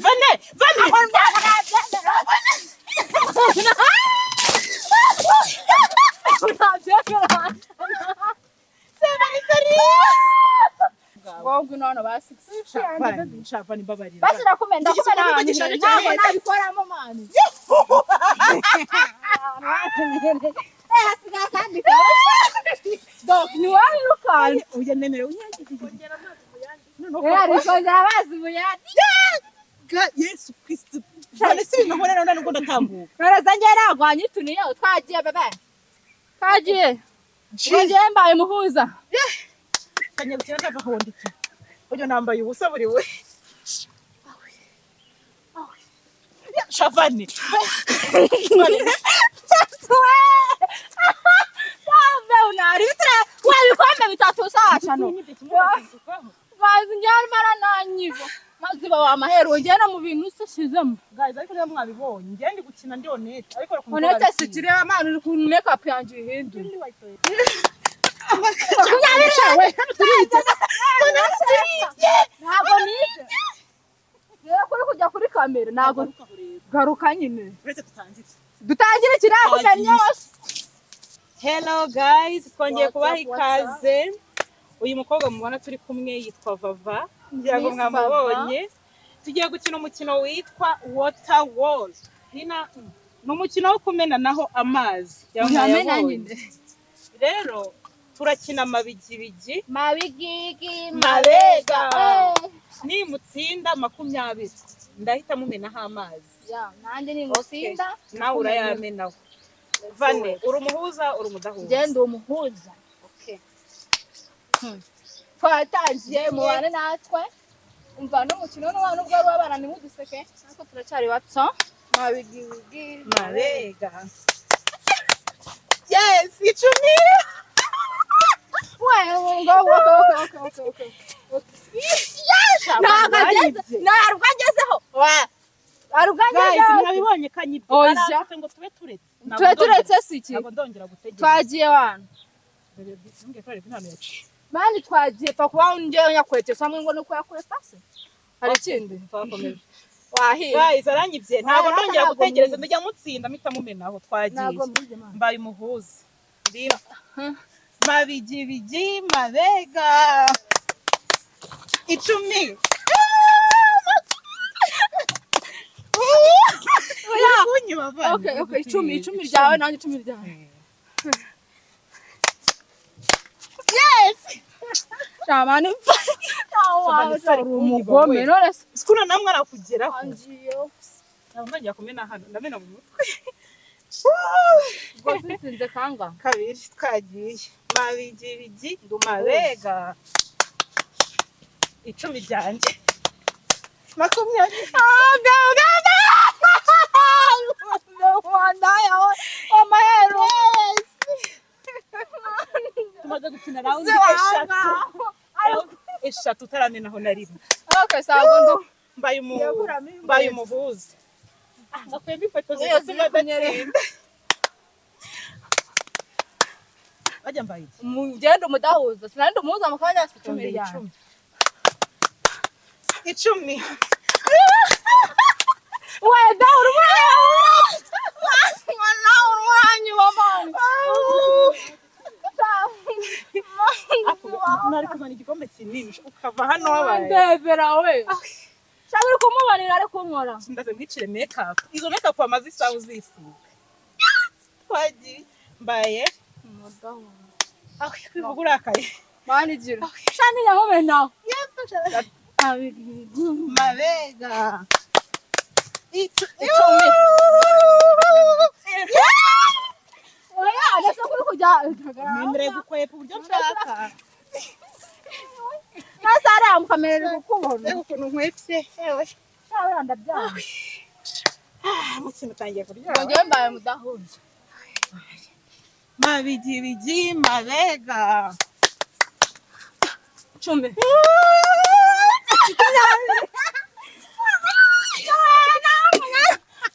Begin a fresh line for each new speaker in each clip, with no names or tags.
Vane.
Ngombwa none basi.
Shapa ni babarira.
Basi ndakumenda ntabwo nabikoramo mani. Hasigaye kandi Dog ni wari
Uye nemere unyange.
kongera amazi muyandi.
Yesu Kristo. Vane si ibintu nkora none ngo ndatambuka.
Naraza ngiye nagwanye tuniye twagiye bebe. Twagiye. Ngiye mbaye muhuza.
Kanyabukira ndava hondiki. Uyo nambaye ubusa buri we. Shavani.
Unari bitra wabikombe bitatu sasha no. Bazi njyana mara nanyivo. Maziba wa mahero ugena mu bintu usashizemo.
Guys ariko rero mwabibonye. Ngiye ndi gukina ndi honete. Ariko
honete sikire amana uri ku makeup yanjye ihinduye. Ntabwo nize. Rero kuri kujya kuri kamera ntabwo garuka nyine. Dutangire kirakumenye wose.
Hello guys, twongeye kubaha ikaze. Uyu mukobwa mubona turi kumwe yitwa Vava. Ngira ngo mwamubonye. Tugiye gukina umukino witwa water wall. Nina n'umukino wo kumenanaho amazi. Yamubonye. Rero turakina mabigibigi.
Mabigigi
mabega. Ni mutsinda 20 ndahita mumenaho amazi.
Ya, nanjye ni mutsinda.
Nawe urayamenaho. Vane, uri umuhuza uri umudahuza?
Genda umuhuza. Okay. Twatangiye mubane natwe. Umva no mukino n'abantu bwa rwabana ni muduseke. Nako turacyari bato. Mabigigi
mabega. Yes, icumi. Okay.
Narwagezeho.
Guys, mwabibonye kanyibyo. Arafite ngo tube turetse.
Tube turetse siki.
Ntabwo ndongera gutegeka.
Twagiye wana.
Nge fare bintu yacu.
Mani twagiye pa kwa unje nyakwete samwe ngo nuko yakure pase. Hari ikindi
twakomeje.
Wahi.
Guys, aranyibye. Ntabwo ndongera gutegereza ndijya mutsinda mpita mumenaho twagiye. Mbaye umuhuza. Ndima. Mabigibigi mabega. Icumi.
Okay, icumi ryawe nanjye 10 ryawe.
Yes.
Shamani. Umugome none
sikuna namwe arakugeraho.
Angiyo.
Ntabwo njya kumena hano ndamena mu mutwe.
Gotsinze kanga.
Kabiri twagiye. Mabigibigi mabega. 10 ryanjye. 20.
Amahero.
Tumaze gukina round eshatu taramenaho na rimwe.
Okay, sawa
mbaye umuhuza. Nakwiye bifotoza gusoma datsinda. Bajya mbaye.
Mugenda umudahuza. Sinandi umuhuza mukanya 10 ryawe.
10.
Wenda urwanyu wamani.
Nari kumana igikombe kinini ukava hano wabaye.
Ndebera we. Shaka kumubanira ari kunkora.
Ndaze mwicire makeup. Izo makeup amazi isaha uzisiga. Twagiye mbaye
umudahuza.
Kwivuga urakaye.
Mani gira. Shani yamumena.
Mabega. 10.
Oya, ndetse kuri kujya.
Nemere gukwepa uburyo nshaka.
Nasara amukamerera gukubona.
Rego ukuntu nkwepye. Ewe.
Shawe ndabyaha.
Mukino tangiye kurya.
Ngiye mbaye mudahuza.
Mabigibigi mabega.
10.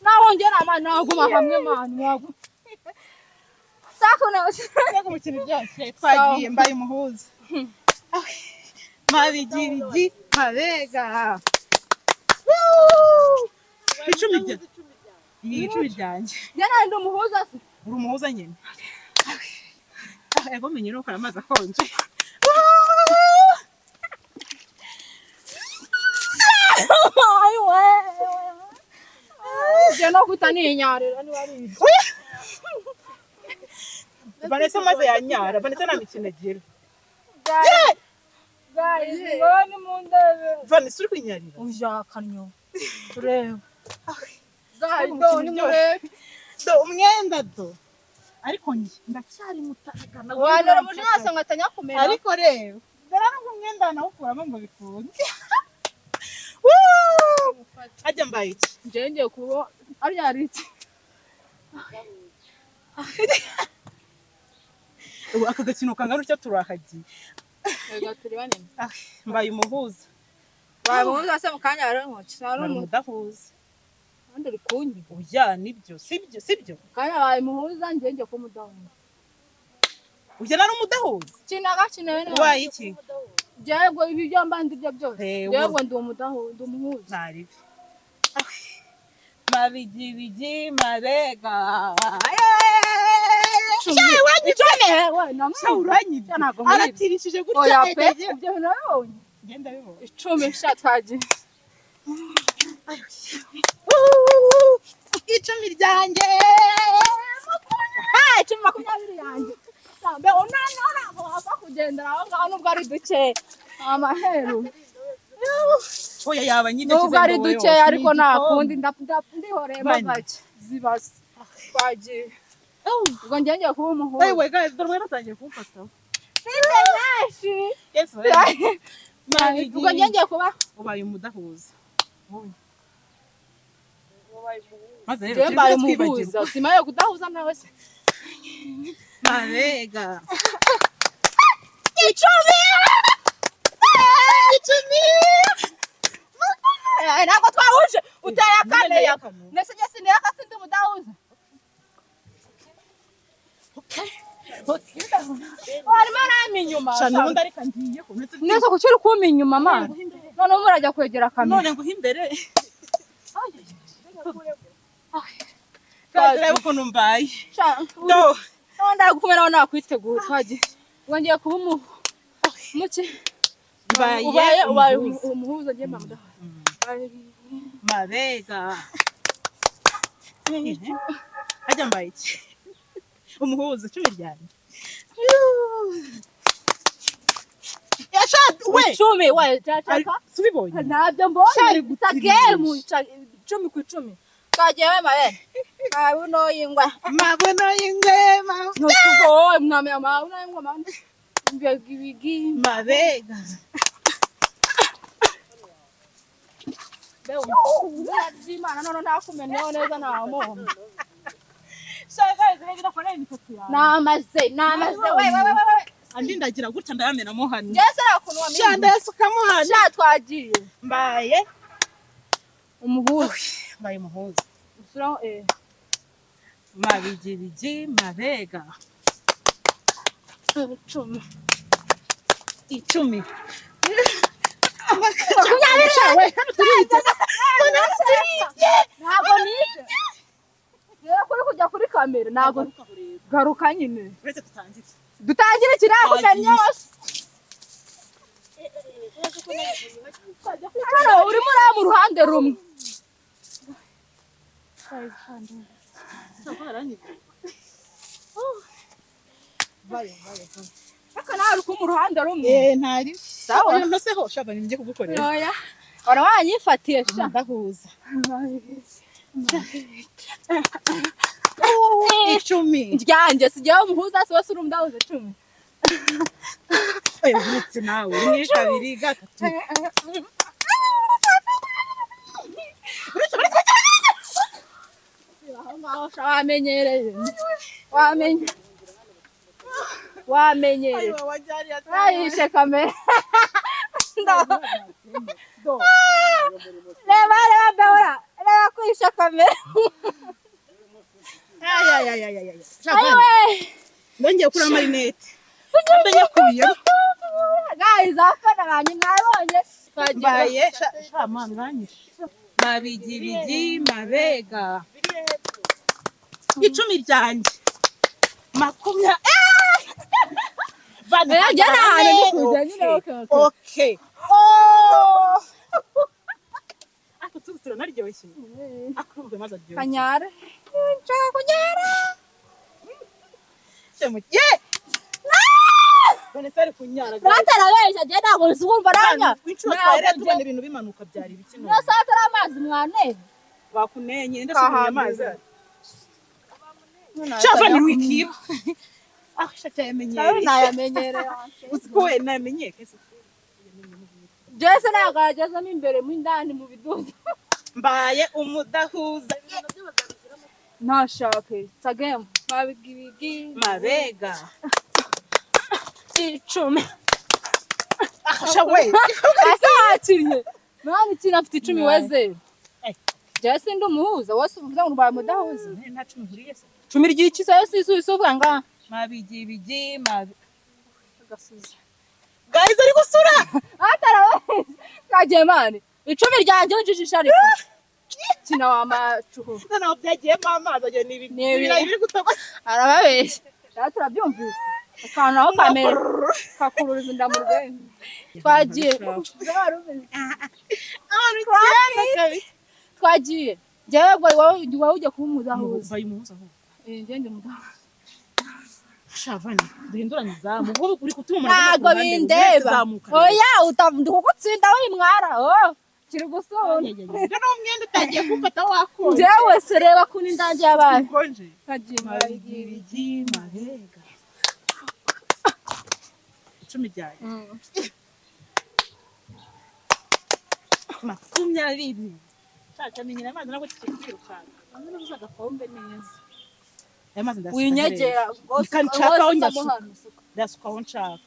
Nawongera amana aguma hamwe mani wago. Sakone
rego mukino byose twagiye mbaye umuhuza. Mabigibigi mabega. icumi rya iyi icumi ryanjye
Jana ndi umuhuza se.
uri umuhuza nyine ego menye nuko amazi akonje
Ayiwe. Jana kutaninyarira ni wari.
Vanessa maze yanyara Vanessa na mikino agira
Guys, ngoni mundebe.
Vanessa uri kwinyarira
Ujakanyo. Tureba.
Guys,
Ngoni murebe.
do umwenda do ariko njye ndacyari mutakana
Wanera muri hasa ngatanya kumera.
ariko rero dara umwenda nawukuramo ngo bikunde ajya mbaye iki
Ngiye kubo ari yariki.
ubu aka gakino kangana utya turakagiye
Ega turi banene.
mbaye umuhuza
Bamuhuza se mukanya ari nkoci.
bari umudahuza
Andi uri kunyi.
oya nibyo sibyo
Kanya baye muhuza ngiye kumudahuza.
ujya nari umudahuza
Kinaga kinewe.
ubaye iki
Jego ibi byambandi byo byose.
Hey,
Jego ndi umuhuza.
ntaribi mabigibigi marega aratirishije gutya
ibyo nabonye
genda bibona
icumi shatwagiye
icumi ryanjye
icumi 20 yanjye sambe unanora wapfa kugendera aho ngaho nubwo ari duke amaheru
oya yaba nyine
nubwo ari duke ariko nakundi ndihorema gake zibase twagiye ubwo ngiye kuba umuhungu
ewe guys dore natangiye kumfata
sindenashi
yes
ubwo ngiye kuba
ubaye umudahuza maze
rero mbaye umuhuza simaye kudahuza nawe se
marega
icumi ntabwo twahuje uteye akane ndetse ngese niyo akasindi umudahuza warimo arama inyuma
cyane ubundi ariko ngiye
neza ko ukiri kuma inyuma mana noneho murajya kwegera kamera
none nguhe imbere ureba ukuntu mbaye
ndagukumiraho nakwitegura twagiye ngo ngiye kuba umuki ubaye umuhuza ngiye mpamudahuza
marega ajya mbaye iki umuhuza icumi ryanjye yashad we
icumi we cyaka
subibonye
ntabyo mbonye gusa game 10 twagiye we mabe mabuno yingwa nusugo mwame mabuno yingwa mande mbegibigi
marega
Beo ndimana none nakumenyeho neza namo
shaka zirega kora ifoto yawe
namaze we
andi ndagira gutya ndayamena mo hano
Jese rakuntu wamenye
cyanda yasukamo hano
sha twagiye
mbaye
umuhuza
mbaye umuhuza
usura
mabigibigi marega icumi
ntabwo nize rero kuri kujya kuri kamera ntabwo garuka nyine
uretse tutangire
dutangire kirakumenye yose urimo uri mu ruhande rumwe aka nawe uri mu ruhande rumwe
ntari
sawa
ntoseho shaba ninjye kugukorera
oya ora wanyifatiye sha
ndahuza icumi
ryanjye sigiye umuhuza se wese uri umudahuza 10
oya uretse nawe 1 2 3
wamenyereye ayishe kamera reba beora reba kwisha kamera
ndongeye kuri amarinete ndongeye kuyo
guys afana banyu mwabonye
baye shamana uranyishe mabigibigi mabega icumi ryanjye makumya
jana hano ni kuja nyine
okay ako tuzitira naryoshye akumve maze aryoshye
kanyara nshaka kunyara
ye Bonefere kunyara
batarabesha je ntabwo usumva ranya
winshuro twere tubona ibintu bimanuka byari biki
no satara amazi mwane
bakunenye ndasubiye amazi Chava ni wikiba shaka yamenyere
nayamenyere
uzikowe namenye kese
Jese nagajeza imbere mu indani mu bidudu
mbaye umudahuza
nashake tsagem mabigibigi
mabega
icumi
shawe
asakiriye mwana kinafite 10 weze Jese ndumuhuza wose uvuze ngo mbaye umudahuza
nta 10 huriye se
10 ryiki se isuvuga nga
mabigibigi
gasuza
guys ari gusura
atarawe kajemane 10 ryanje njijisha ariko kina wa macuho
nana byagiye mama azaje nibi gutaka
arababesha turabyumvise akana aho kamera kakururiza inda mu rwego twagiye twagiye jewe wowe ujye kumuzahuza ngende mudahuza
shavani duhinduranye izamu wowe uri kutuma
ntago bindeba oya utavundi kugutsinda wimwara kiri gusona
no mwende utagiye kumfata wakonje
jewe se reba kuni ndanje yabaye
konje
kagiye
mabigibigi mabega 10 ryaye makumyabiri shaka menyera amazi nako kikirukana amwe uza gakombe neza amazi ndasa
winyegera
kanchaka onyasuka ndasuka onchaka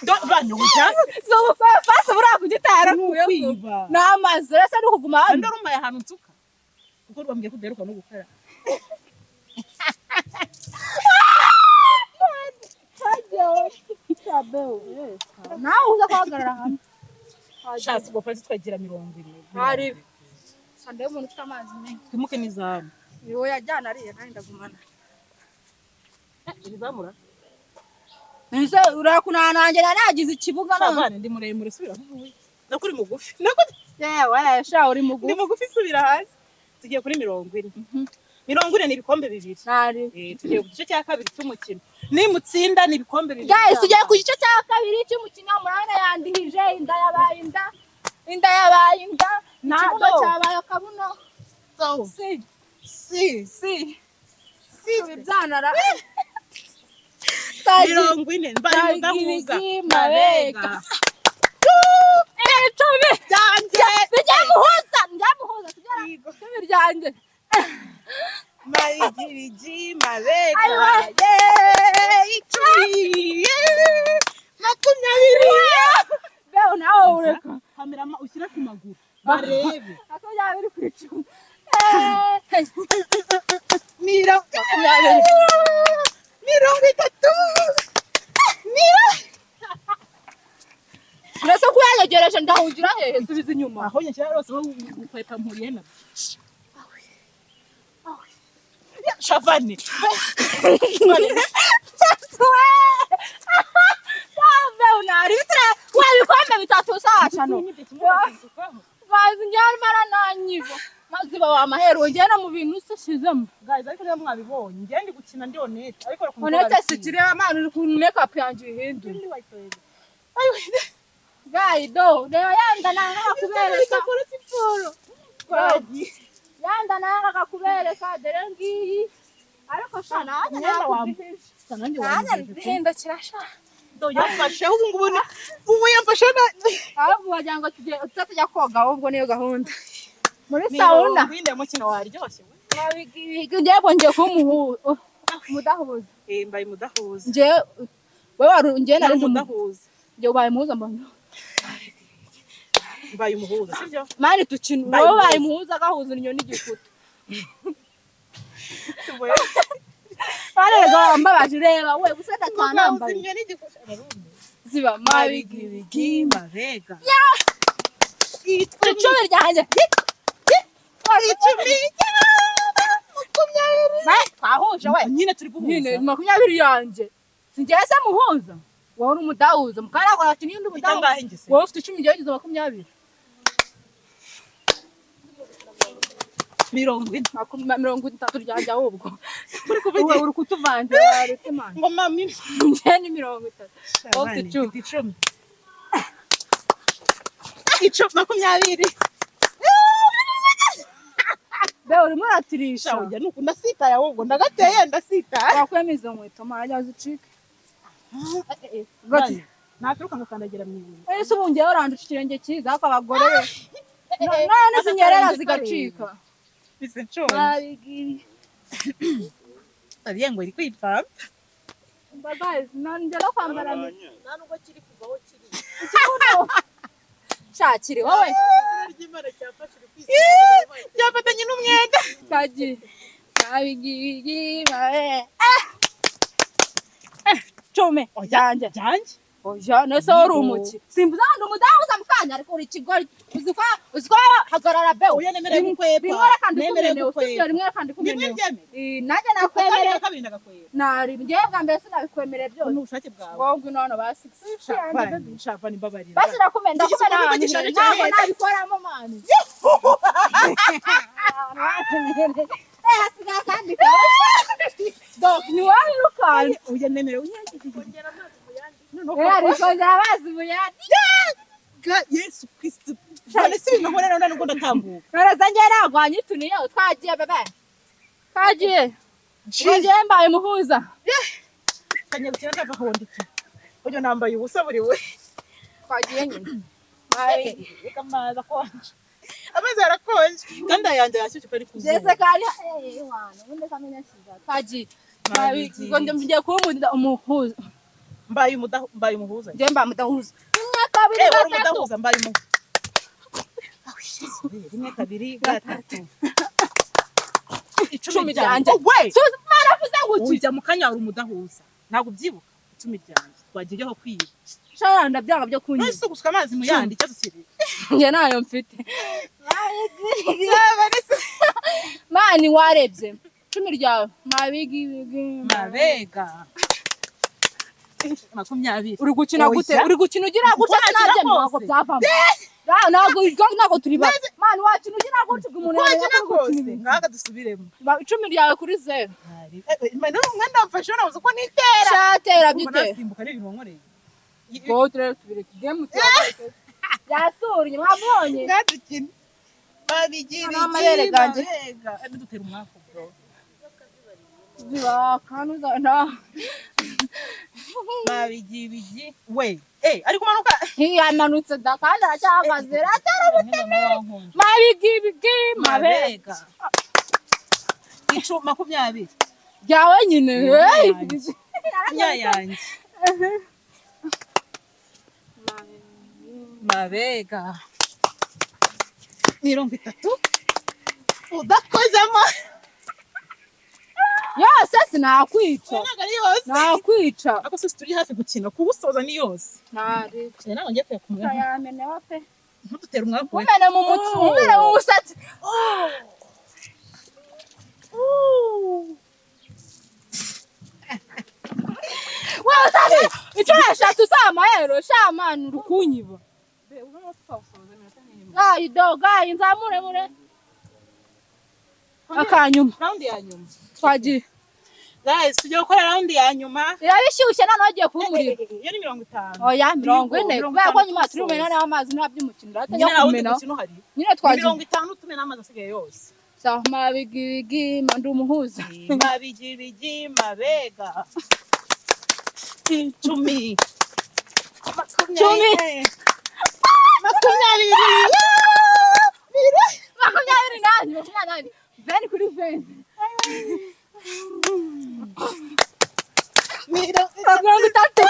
do vanyoja
so fasa bura kugitara
kwiba
namazi rese ndukuguma hano
ndarumaye ahantu nsuka kuko rwambye kuderuka no gukara
nawe uza kwagarara hamwe
shatse gofasi twagira 20
hari sande umuntu ufite amazi menshi
twimuke nizamu
niwe yajyana ariye kandi ndagumana
nizamura
nise urakuna nanjye nagize ikibuga
none ndi muremure subira muvuye nakuri mugufi
yewe sha uri mugufi
ndi mugufi subira hasi tugiye kuri 20 20 ni ibikombe bibiri tugiye ku gice cya kabiri cy'umukino nimutsinda ni ibikombe bibiri
guys tugiye ku gice cya kabiri cy'umukino murana yandihije inda yabaye inda ntabwo cyabaye akabuno si bibyanara
40 mbaye mudahuza mabega
icumi
byanjye
bijyamuhuza tugera ryanjye
mabigibigi mabega icumi makumyabiri
beho nawe ureka
kamerama ushyira ku maguru barebe
makumyabiri ku icumi
mirongo itatu
uretse ko yanyegereje ndahungira hehe subiza inyuma
aho nyakira rose gukwepa mpuriye na shavani
unari wabikombe bitatu sashano bazi njyana mara nanyibo maziba wa mahero ngena mu bintu usishizemo
guys ariko rero mwabibonye ngende gukina ndi honete ariko
honete sikireba amana uri ku makeup yanje ihindu gaido rero yanda nanga kubereka yanda nanga kubereka dere ngiyi ariko shana nanga kirasha
do yafashe ubu yafashe
ahubwo wajango tutajya koga ahubwo niyo gahunda muri sauna
winde mukino waryoshye
njyewe ngiye mudahuza
mbaye mudahuza
njye nari
mudahuza
njye ubaye muhuza mbona
mbaye umuhuza sibyo
mani tukina wowe ubaye muhuza gahuza inyoni n'igikuta arega mbabaje reba we gusenda kanambaye ziba mabigibigi
mabega
icumi ryanjye
icumi makumyabiri
twahuje we
nyine turi
nyine
guhuza
makumyabiri yanjye sinjye se muhuza wowe uri umudahuza mukara akora ati n'undi mudahuza
itangahe ngise
wowe ufite icumi ryagize makumyabiri mirongo itatu ryanjye ahubwo uri kutuvangira waretse manje
ngo mami
njye ni mirongo itatu wowe ufite icumi
makumyabiri
be urimo uratirisha
ujya nuko ndasitaye ahubwo ndagateye ndasitaye
wakuyemo izo nkweto marajya zicike
gati naturuka ngakandagira mu ibintu
ese ubu ngewe urandusha ikirenge cyiza ariko abagore none zinyerera zigacika
bise nshonje ariye ngo iri kwipfana
guys nanjye no kwambara
nta nubwo kiri kuvaho kiri
shakiri wowe
ry'Imana cyafashe kwisi
cyafatanye n'umwenda
kaji cumi
jyanjye
oya nese uri umuki simbuza ndi umudahuza mukanya ariko uri kigori uziko hagarara be
oya nemere gukwepa
rimwe kandi kumene usibye rimwe kandi kumene nanjye nakwemerera
kabiri ndagakwera
nari ngiye bwa mbere sinabikwemerera byose
n'ubushake bwawe
ngombwa none basi
shapa ni babarira
basi ndakumenda ntabwo nabikoramo mani hasigaye kandi dog ni wowe urukanye
oya nemere
kongera amazi mu yandi
kongera amazi mu yandi
Yesu Kristo none si ibintu nkora none ngo ndatambuka
naraza njye nagwanye tuniyo twagiye bebe twagiye ngiye mbaye muhuza
kanyabukira ndava hondiki oyo nambaye ubusa buri we
twagiye nyine
reka amazi akonje amazi arakonje kandi ayanjye yashyushye kari kuzuba
jese kari wana ubundi kamenya kiza twagiye ngo ngiye kuba umuhuza
mbaye umuhuza
njye mbaye umudahuza rimwe kabiri gatatu
umudahuza mbaye umuhuza rimwe kabiri gatatu icumi ryanjye
maravuze ngo
ujya mu kanya uri umudahuza ntabwo ubyibuka icumi ryanjye twagiyeho kwiba
shara ndabyanga byo kunywa
ese gusuka amazi mu yandi icyo dusiri
njye nayo mfite mani warebye icumi ryawe mabigi
mabega makumyabiri
uri gukina gute uri gukina ugira gutya sinabye ntabwo byavamo ntabwo turi bato mani wakina ugira gutya umuntu
wakina kose ngaga dusubiremo
icumi ryawe kuri 0
umwenda wamfashe nabuze uko nitera
shatera byite
simbuka n'ibintu wankoreye
bo turere tubireke game tuyabaye yasuriye mwabonye
ngadukina babigiri
n'amarere ganje
dutera umwaka bro
ziba kanuza na
babigibigi we ari kumanuka
yamanutse da kandi aracyahagaze atari ubuteme mabigibigi mabega
makumyabiri
ryawe nyine
yanjye mabega 30 udakozemo
yose sinakwica nakwica
ako se turi hafi gukina kubusoza ni yose
nari
nawe ngiye kuyakumira
yamenewa pe
ntudutera umwaka we
umene mu mutsi umene mu musatsi wewe sabe icyo eshatu samahero shamani rukunyiba ayi doga inzamure mure akanyuma
round ya nyuma
twagiye
guys tujye gukora round ya nyuma
irabishyushye none wagiye kumurira
iyo ni 50
oya 40 kubera ko nyuma turi umena n'amazi nta by'umukino ndatajya kumena nyine twagiye
50 tumena amazi asigaye yose
sa mabigibigi mandu umuhuza
mabigibigi mabega 10
makumyabiri nani veni kuri veni mirongo itatu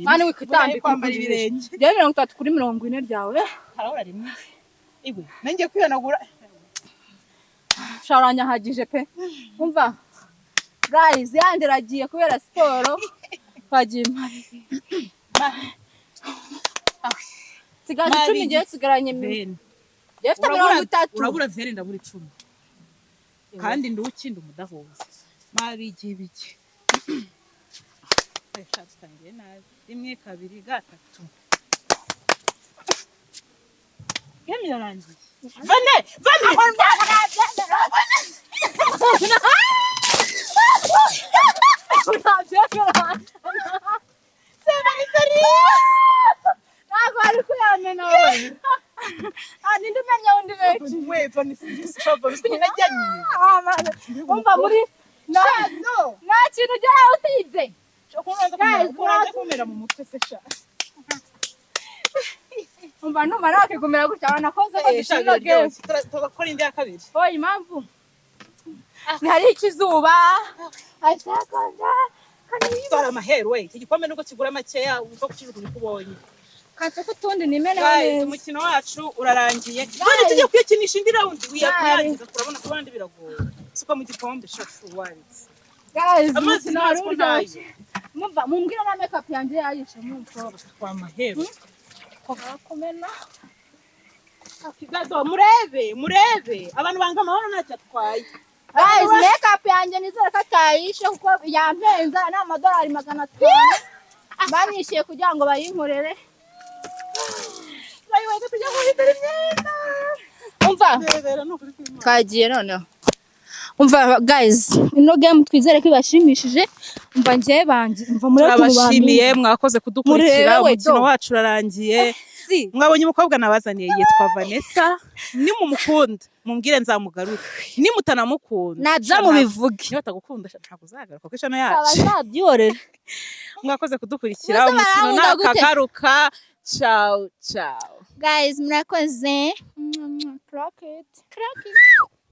mani wikitambika
kwambara ibirenge
rero 30 kuri 40 ryawe
harabura rimwe iwe nanjye kwihanagura
sharanya hagije pe umva guys yandiragiye kubera siporo twagiye sigaje 10 ngiye sigaranye Defite 30
urabura vere ndabura 10 kandi ndukinda umudahuza mabigi biki Ayishatse tangiye nabi 1 2 3 Game yarangiye Vane
umva muri nta kintu ujya utize
kuranze kumera mu mutwe se sha
umva numara akigumira gutya nakoze ko dushinga game
tugakora indi ya kabiri
oyi impamvu hari ikizuba asakonda
Twara amaheru we igikombe nuko kigura makeya uko kukijugunya kubonye
kanse ko tundi nimene
guys umukino wacu urarangiye none tujye kwikinisha indi round wiyakurangiza turabona ko bandi biragoye suka mu gikombe shashu waritse
guys
amazi nazo nayo
mumva mumbwira na makeup yanjye yayisha mumva
kwa maheru
kumena
akigazo murebe abantu banga amahoro ntacyo atwaye
guys makeup yanjye nizere ko atayishe kuko yampenza n'amadolari 500 banyishiye kugira ngo bayinkorere bayiweze kujya guhindura imyenda umva twagiye noneho umva guys ino game twizere ko ibashimishije umva ngiye banje umva muri
abashimiye mwakoze kudukurikira umukino wacu urarangiye mwabonye umukobwa nabazaniye yitwa Vanessa ni mumukunda mumbwire nzamugaruka ni mutanamukunda
naza mubivuge
niba atagukunda ntabwo uzagaruka ko ishano yacu
abazabyorera
mwakoze kudukurikira umukino nakagaruka ciao guys murakoze
crack it